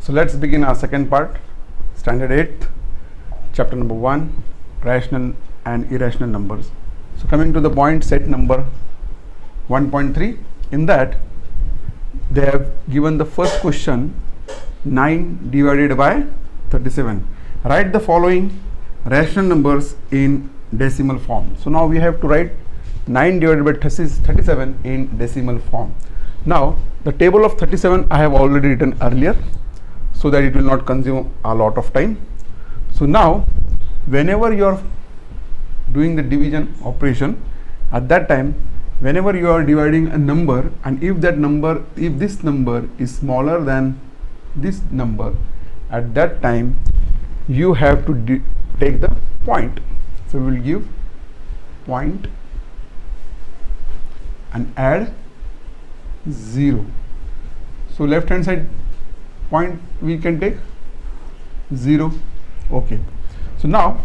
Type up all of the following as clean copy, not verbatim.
So let's begin our second part, standard 8th, chapter number 1, rational and irrational numbers. So coming to the point, set number 1.3, in that they have given the first question, 9 divided by 37. Write the following rational numbers in decimal form. So now we have to write 9 divided by 37 in decimal form. Now the table of 37 I have already written earlier, so that it will not consume a lot of time. So now whenever you are doing the division operation, at that time whenever you are dividing a number, and if this number is smaller than this number, at that time you have to take the point. So we will give point and add 0. So left hand side point we can take 0. Okay, so now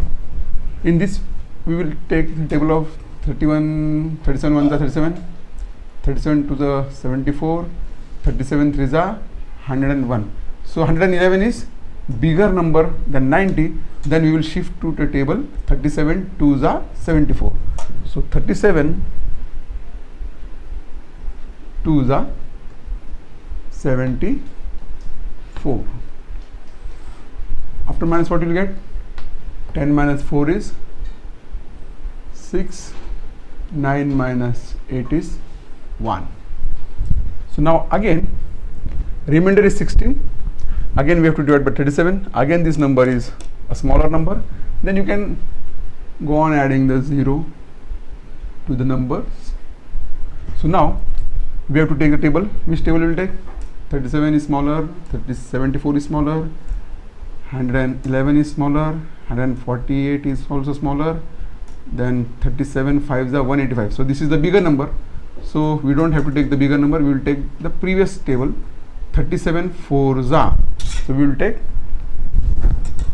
in this we will take the table of 37 1s are 37, 37 to the 74, 37 3s are 101. So 111 is bigger number than 90. Then we will shift to the table 37 2s are 74. So 37 2s are 74. After minus, what you will get? 10 minus 4 is 6, 9 minus 8 is 1. So now again remainder is 16. Again we have to divide by 37. Again this number is a smaller number. Then you can go on adding the 0 to the numbers. So now we have to take the table. Which table we will take? 37 is smaller, 74 is smaller, 111 is smaller, 148 is also smaller, then 37 5s are 185. So this is the bigger number, so we don't have to take the bigger number, we will take the previous table, 37 4s are. So we will take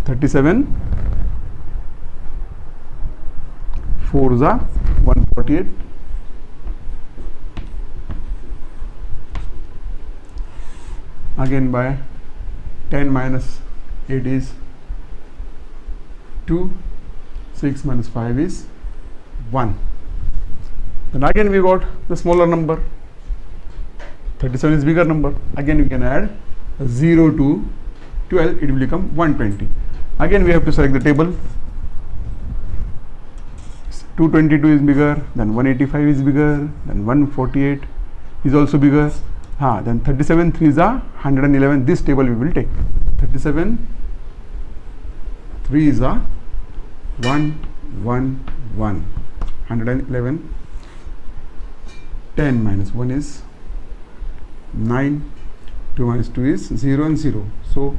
37 4s are 148. Again by 10 minus 8 is 2, 6 minus 5 is 1. Then again we got the smaller number, 37 is bigger number. Again we can add 0 to 12, it will become 120. Again we have to select the table. 222 is bigger, then 185 is bigger, then 148 is also bigger. Then 37 3s are 111. This table we will take. 37 3s are 1 1 1, 111. 10 minus 1 is 9, 2 minus 2 is 0 and 0. So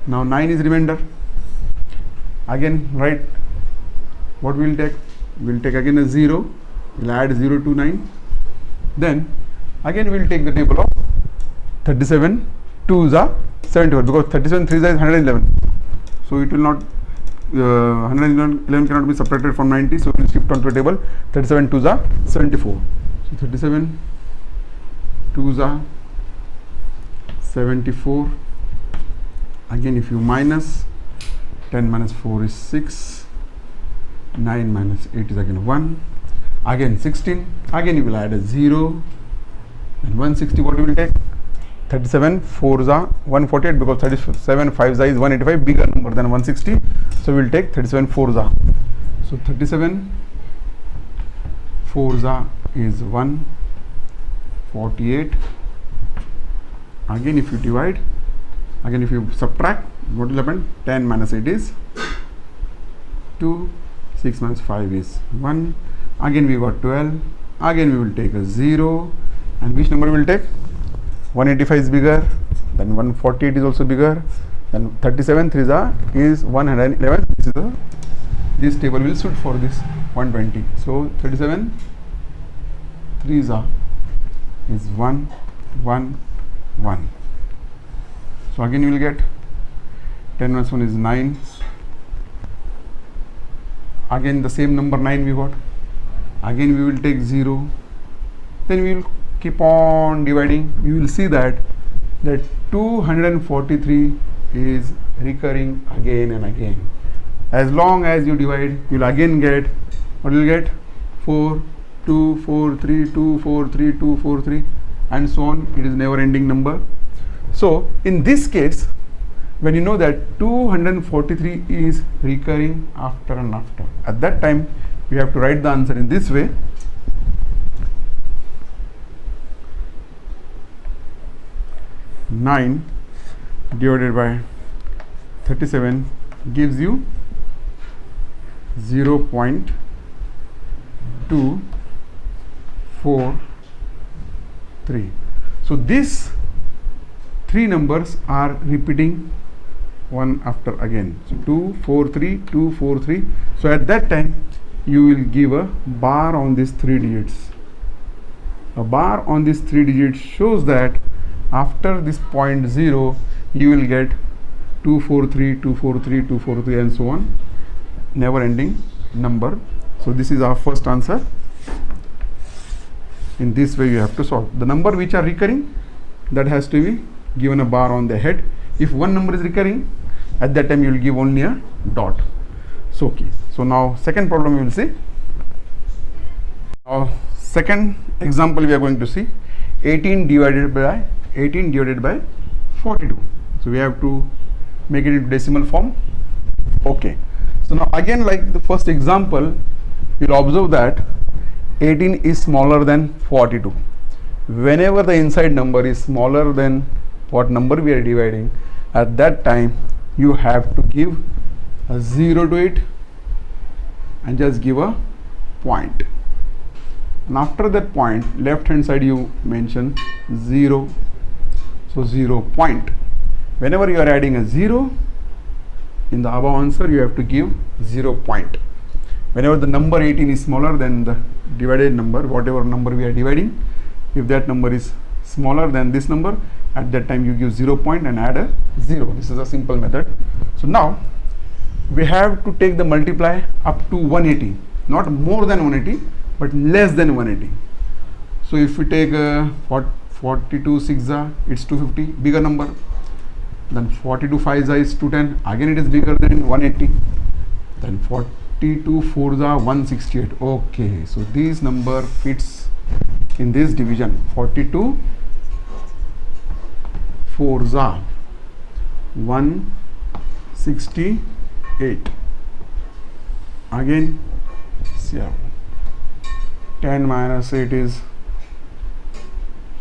now 9 is remainder. Again write what we will take. We will take again a 0. We will add 0 to 9. Then again we will take the table of 37 2s are 74, because 37 3s is 111. So it will not 111 cannot be subtracted from 90. So we will shift onto the table. 37 2s are 74. So 37 2s are 74. Again if you minus, 10 minus 4 is 6, 9 minus 8 is again 1. Again 16. Again you will add a 0. And 160, what we will take? 37 4s are 148, because 37 5s are is 185, bigger number than 160. So we will take 37 4s are. So 37 4s are is 148. Again if you divide, again if you subtract, what will happen? 10 minus 8 is 2, 6 minus 5 is 1. Again we got 12. Again we will take a 0. And which number we will take? 185 is bigger, then 148 is also bigger, then 37 3s are is 111. This table will suit for this 120. So 37 3s are is 1 1 1. So again you will get 10 minus 1 is 9. Again the same number 9 we got. Again we will take 0. Then we will keep on dividing. You will see that that 243 is recurring again and again. As long as you divide, you will again get, what will you get? 4, 2, 4, 3, 2, 4, 3, 2, 4, 3, and so on. It is never ending number. So in this case, when you know that 243 is recurring after and after, at that time we have to write the answer in this way. Nine divided by 37 gives you 0.243. So these three numbers are repeating one after again. So 243, 243. So at that time you will give a bar on these three digits. A bar on these three digits shows that after this point 0 you will get 243, 243, 243, and so on, never ending number. So this is our first answer. In this way you have to solve. The number which are recurring, that has to be given a bar on the head. If one number is recurring, at that time you will give only a dot. So okay. So now second problem you will see. Now second example we are going to see 18 divided by 42. So we have to make it into decimal form. Okay. So now again, like the first example, you will observe that 18 is smaller than 42. Whenever the inside number is smaller than what number we are dividing, at that time you have to give a 0 to it and just give a point. And after that point, left hand side you mention 0. So 0 point. Whenever you are adding a 0 in the above answer, you have to give 0 point. Whenever the number 18 is smaller than the divided number, whatever number we are dividing, if that number is smaller than this number, at that time you give 0 point and add a 0. This is a simple method. So now we have to take the multiply up to 180, not more than 180 but less than 180. So if we take 42 6 it's 250, bigger number. Then 42 5 is 210, again it is bigger than 180. Then 42 4 168. Okay, so this number fits in this division. 42 4 168. Again 0. 10 minus 8 is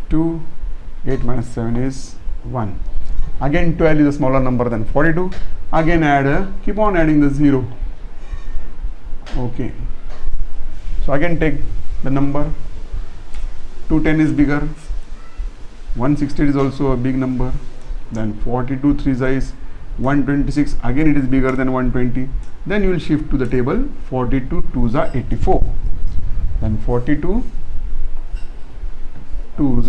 2. 8 minus 7 is 1. Again 12 is a smaller number than 42. Again keep on adding the 0. Okay. So again take the number. 210 is bigger. 168 is also a big number. Then 42 3 is 126. Again it is bigger than 120. Then you will shift to the table. 42 2 84. Then 42 2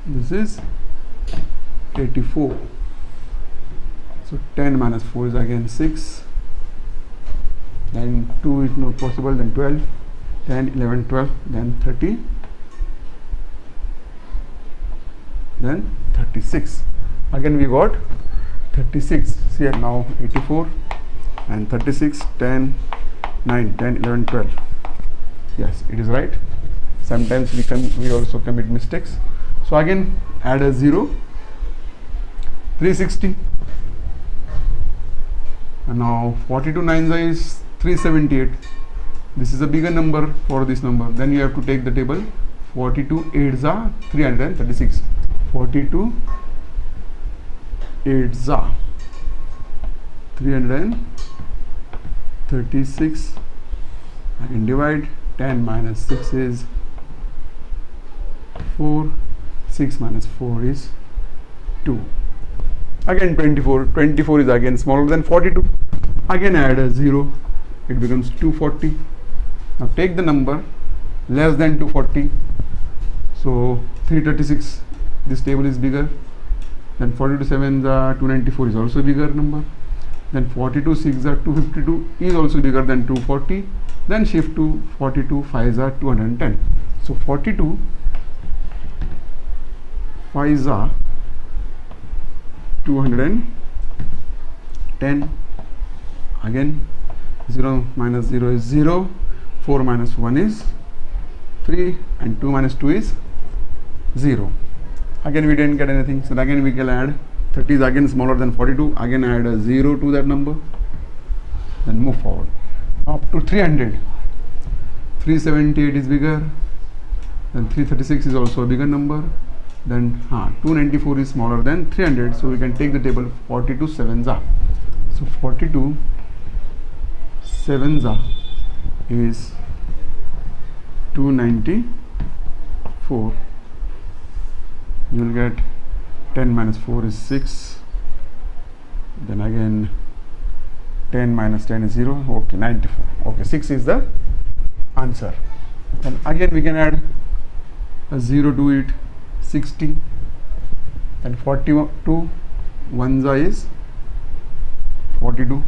this is 84. So 10 minus 4 is again 6. Then 2 is not possible. Then 12. 10 11 12. Then 30. Then 36. Again we got 36. See here now 84 and 36. 10 9 10 11 12. Yes, it is right. Sometimes we also commit mistakes. So again add a 0. 360. And now 42 9 is 378. This is a bigger number for this number. Then you have to take the table. 42 8 336. 42 8 336. Again divide. 10 minus 6 is 4. 6 minus 4 is 2. Again 24. 24 is again smaller than 42. Again add a 0. It becomes 240. Now take the number less than 240. So 336. This table is bigger. Then 42 7 294 is also bigger number. Then 42 6 252 is also bigger than 240. Then shift to 42 5 210. So 42 5s are 210. Again 0 minus 0 is 0, 4 minus 1 is 3, and 2 minus 2 is 0. Again we didn't get anything, so again we can add 30 is again smaller than 42, again add a 0 to that number, then move forward up to 300. 378 is bigger, then 336 is also a bigger number, then 294 is smaller than 300, so we can take the table 42 sevens are. So 42 sevens are is 294. You will get 10 minus 4 is 6, then again 10 minus 10 is 0, okay, 94. Okay, 6 is the answer. And again we can add a 0 to it, 60, and 42 ones is 42,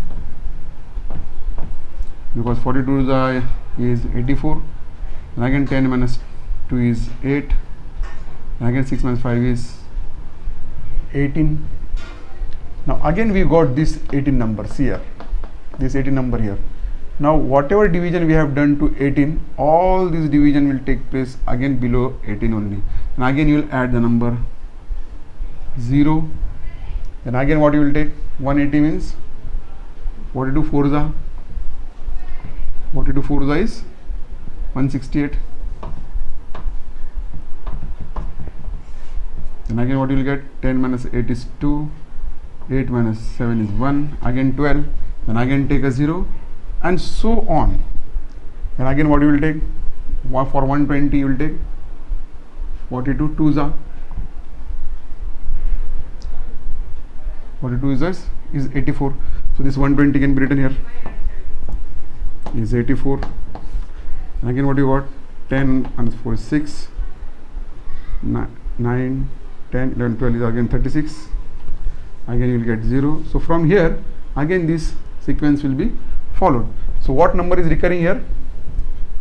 because 42 is 84, and again 10 minus 2 is 8, and again 6 minus 5 is 18. Now again we got this 18 numbers here, this 18 number here. Now whatever division we have done to 18, all this division will take place again below 18 only, and again you will add the number 0, then again what you will take, 180 means 42 fours are is 168, then again what you will get, 10 minus 8 is 2, 8 minus 7 is 1, again 12, then again take a 0, and so on. And again what you will take, for 120 you will take 42 twos are 42 is 84, so this 120 can be written here is 84, and again what you got, 10 minus 4 is 6, 9, 10, 11, 12 is again 36, again you will get 0. So from here again this sequence will be followed. So what number is recurring here?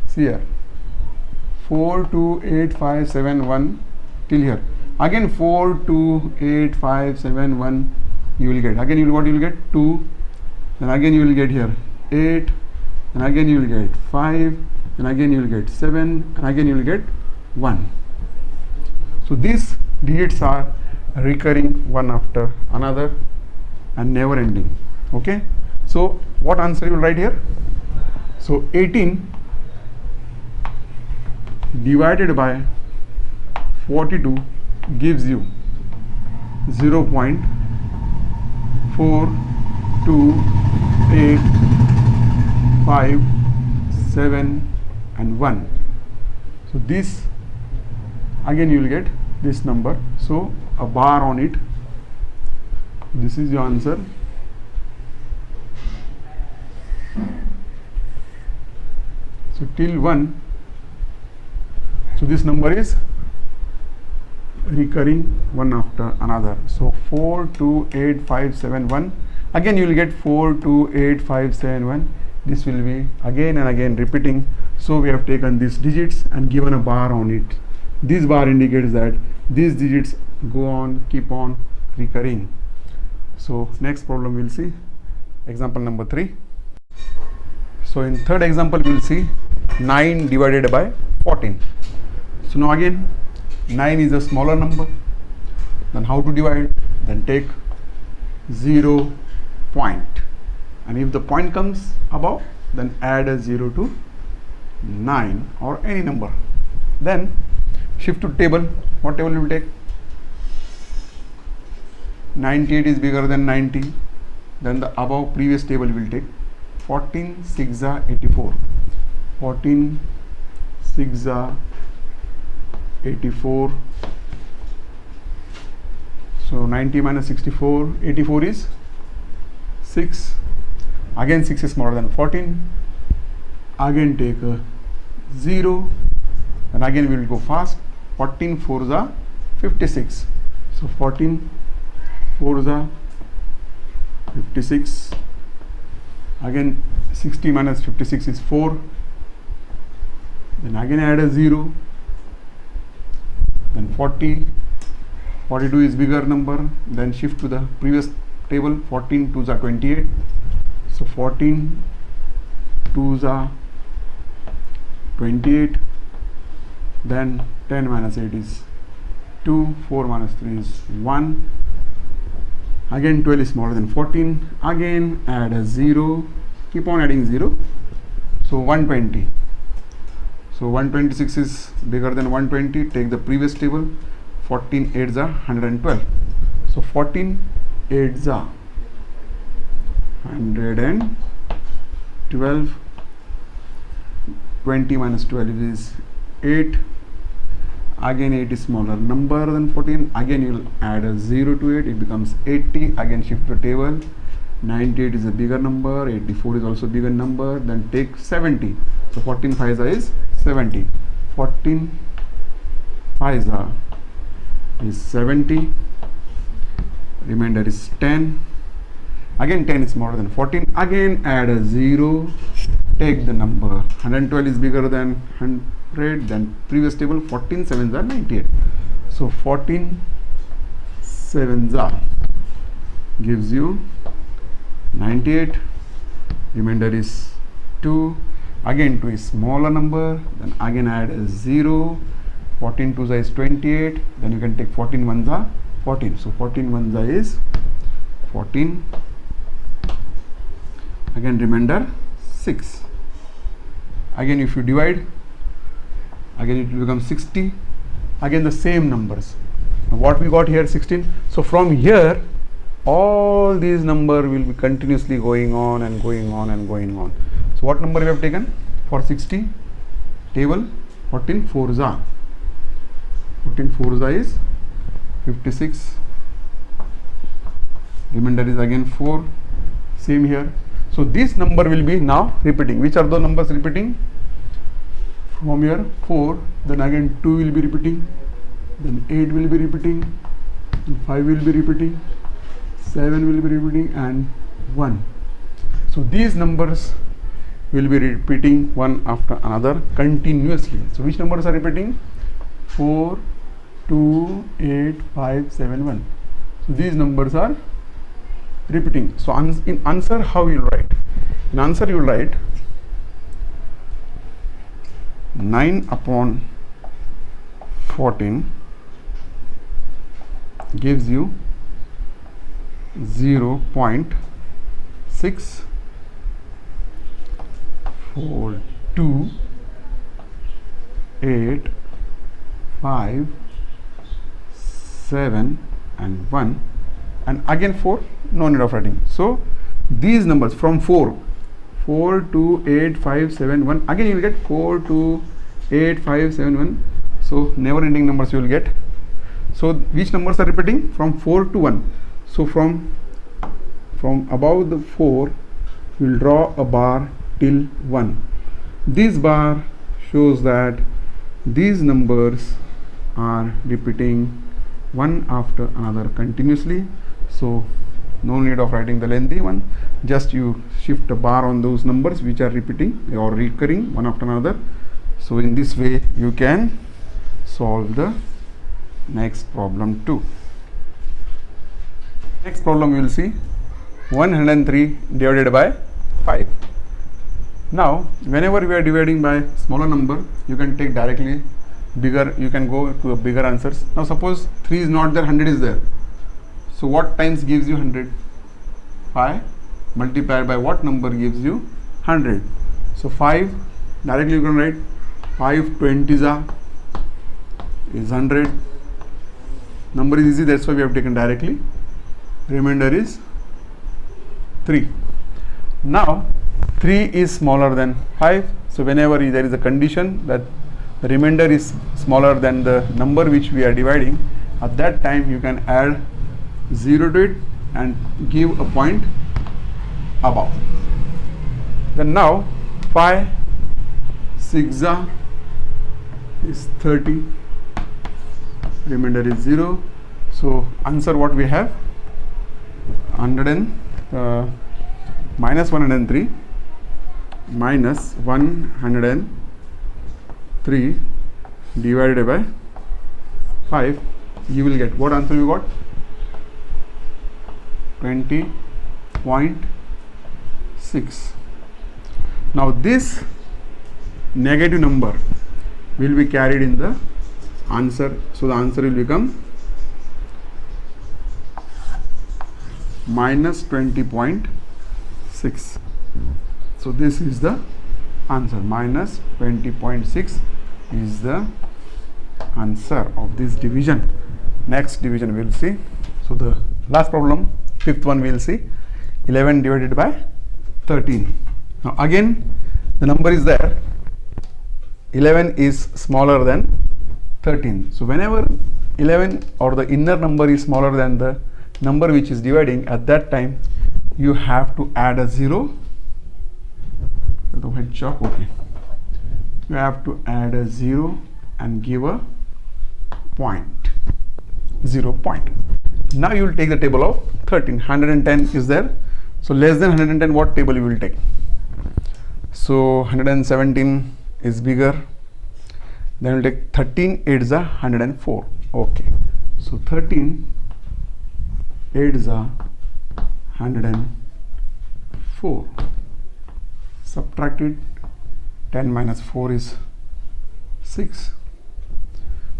See here, 4 2 8 5 7 1 till here, again 4 2 8 5 7 1 you will get, again you will, what you will get, 2, then again you will get here 8, and again you will get 5, and again you will get 7, and again you will get 1. So these digits are recurring one after another and never ending. Okay, so what answer you will write here? So 18 divided by 42 gives you 0.4285 and 1. So this again you will get this number, so a bar on it. This is your answer. So till 1, so this number is recurring one after another. So 4 2 8 5 7 1, again you will get 4 2 8 5 7 1. This will be again and again repeating. So we have taken these digits and given a bar on it. This bar indicates that these digits go on, keep on recurring. So next problem we'll see example number 3. So in third example we will see 9 divided by 14. So now again 9 is a smaller number, then how to divide? Then take 0 point, and if the point comes above, then add a 0 to 9 or any number. Then shift to table. What table will take? 98 is bigger than 90, then the above previous table will take 14 6 are 84, 14 6 are 84. So 90 minus 64, 84 is 6. Again 6 is smaller than 14. Again take a 0, and again we will go fast. 14 4s are 56. So 14 4s are 56. Again 60 minus 56 is 4. Then again add a 0. Then 40 42 is bigger number, then shift to the previous table. 14 2s are 28, so 14 2s are 28, then 10 minus 8 is 2, 4 minus 3 is 1, again 12 is smaller than 14, again add a 0, keep on adding 0, so 120. So 126 is bigger than 120, take the previous table. 14 8s are 112, so 14 8s are 112, 20 minus 12 is 8, again 8 is smaller number than 14, again you will add a 0 to it, it becomes 80, again shift to table. 98 is a bigger number, 84 is also a bigger number, then take 70, so 14 5s is 70, 14 5s is 70, remainder is 10, again 10 is smaller than 14, again add a 0, take the number. 112 is bigger than 100, then previous table. 14 7s are 98, so 14 7s are gives you 98, remainder is 2, again 2 is smaller number, then again add a 0, 14 2s is 28, then you can take 14 1s are 14, so 14 1s is 14, again remainder 6, again if you divide, again it will become 60, again the same numbers. Now what we got here 16, so from here all these numbers will be continuously going on and going on and going on. So what number we have taken for 60 table? 14 4s are is 56, remainder is again 4, same here. So this number will be now repeating. Which are the numbers repeating? From here 4, then again 2 will be repeating, then 8 will be repeating, and 5 will be repeating, 7 will be repeating, and 1. So these numbers will be repeating one after another continuously. So which numbers are repeating? 4 2 8 5 7 1. So these numbers are repeating. So in answer, how you write? In answer you write 9 upon 14 gives you 0.642 8 5 7 and 1, and again 4, no need of writing. So these numbers from 4 2 8 5 7 1, again you will get 4 2 8 5 7 1, so never ending numbers you will get. So which numbers are repeating? From 4 to 1. So from above the 4 you will draw a bar till 1. This bar shows that these numbers are repeating one after another continuously. So no need of writing the lengthy one, just you shift a bar on those numbers which are repeating or recurring one after another. So in this way you can solve the next problem too. Next problem you will see 103 divided by 5. Now whenever we are dividing by smaller number, you can take directly bigger, you can go to a bigger answers. Now suppose 3 is not there, 100 is there. So what times gives you 100? 5 multiplied by what number gives you 100? So 5 directly you can write 5 20s is 100. Number is easy, that's why we have taken directly. Remainder is 3. Now 3 is smaller than 5, so whenever there is a condition that the remainder is smaller than the number which we are dividing, at that time you can add 0 to it and give a point above. Then now 5 6 is 30, remainder is 0. So answer what we have? 103 minus 103 divided by 5 you will get what answer you got? 20.6. Now this negative number will be carried in the answer, so the answer will become minus 20.6. so this is the answer. Minus 20.6 is the answer of this division. Next division we will see. So the last problem, fifth one, we will see 11 divided by 13. Now again the number is there, 11 is smaller than 13. So whenever 11 or the inner number is smaller than the number which is dividing, at that time you have to add a 0. The white chalk, okay. You have to add a 0 and give a point, 0 point. Now you will take the table of 13. 110 is there. So less than 110, what table you will take? So 117 is bigger. Then we'll take 13 8s are 104. Okay. So 13 8s are 104. Subtract it. 10 minus 4 is 6.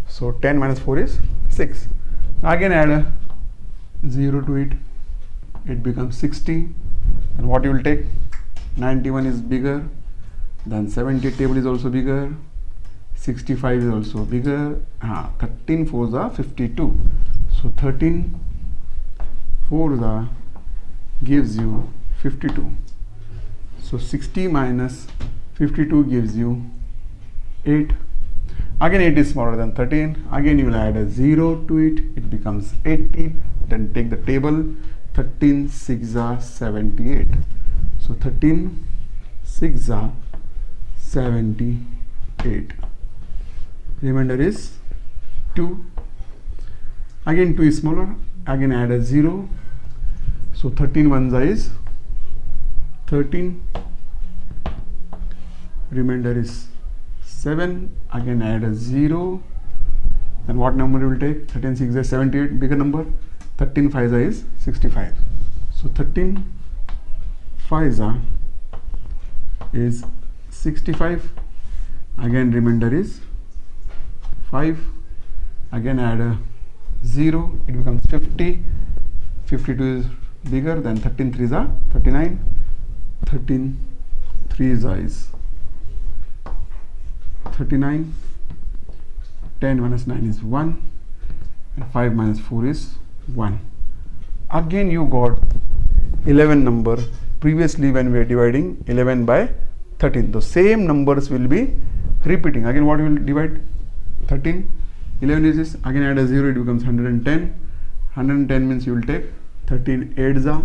So 10 minus 4 is 6. Again add a 0 to it. It becomes 60. And what you will take? 91 is bigger. Then 70 table is also bigger. 65 is also bigger. 13 4s are 52. So 13 4s are gives you 52. So 60 minus 52 gives you 8. Again 8 is smaller than 13. Again you will add a 0 to it. It becomes 80. Then take the table. 13 6 are 78. So 13 6 are 78. Remainder is 2. Again 2 is smaller. Again add a 0. So 13 1s is 13. Remainder is 7. Again add a 0. Then what number you will take? 13 6 is 78, bigger number. 13 5 is 65. So 13 5 is 65. Again remainder is 5. Again add a 0. It becomes 50. 52 is bigger than 13 3s are 39. 13 3s is 39. 10 minus 9 is 1. And 5 minus 4 is 1. Again you got 11 number. Previously when we are dividing 11 by 13, the same numbers will be repeating. Again what we will divide? 13. 11 is this. Again add a 0, it becomes 110. 110 means you will take 13 8s are.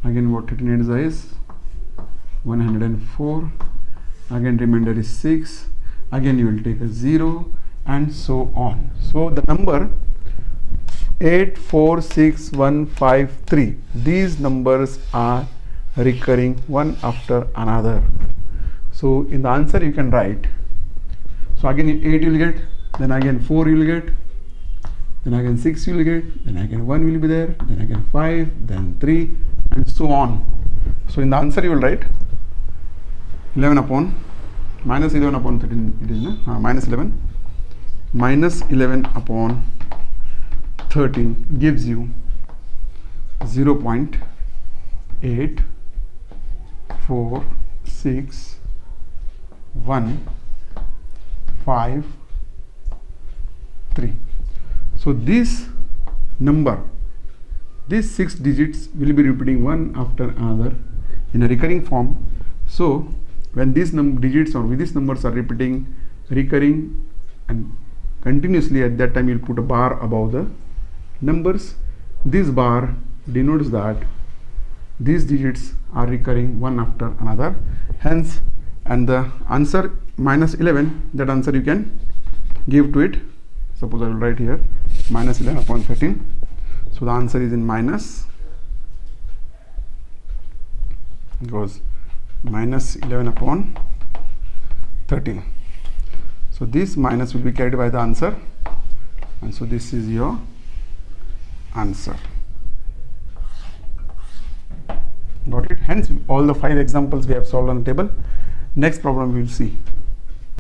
Again what 13 8s is? 104. Again remainder is 6. Again you will take a 0 and so on. So the number 8 4 6 1 5 3, these numbers are recurring one after another. So in the answer you can write, so again 8 you will get, then again 4 you will get, then again 6 you will get, then again 1 will be there, then again 5, then 3 and so on. So in the answer you will write 11 upon minus 11 upon 13, it is minus 11 upon 13 gives you 0.8 4 6 1 5 3. So this number, these 6 digits will be repeating one after another in a recurring form. So when these digits or with these numbers are repeating, recurring and continuously, at that time you will put a bar above the numbers. This bar denotes that these digits are recurring one after another. Hence, and the answer minus 11, that answer you can give to it. Suppose I will write here minus 11 upon 13. So the answer is in minus, it goes minus 11 upon 13. So this minus will be carried by the answer, and so this is your answer. Got it? Hence all the 5 examples we have solved on the table. Next problem we will see.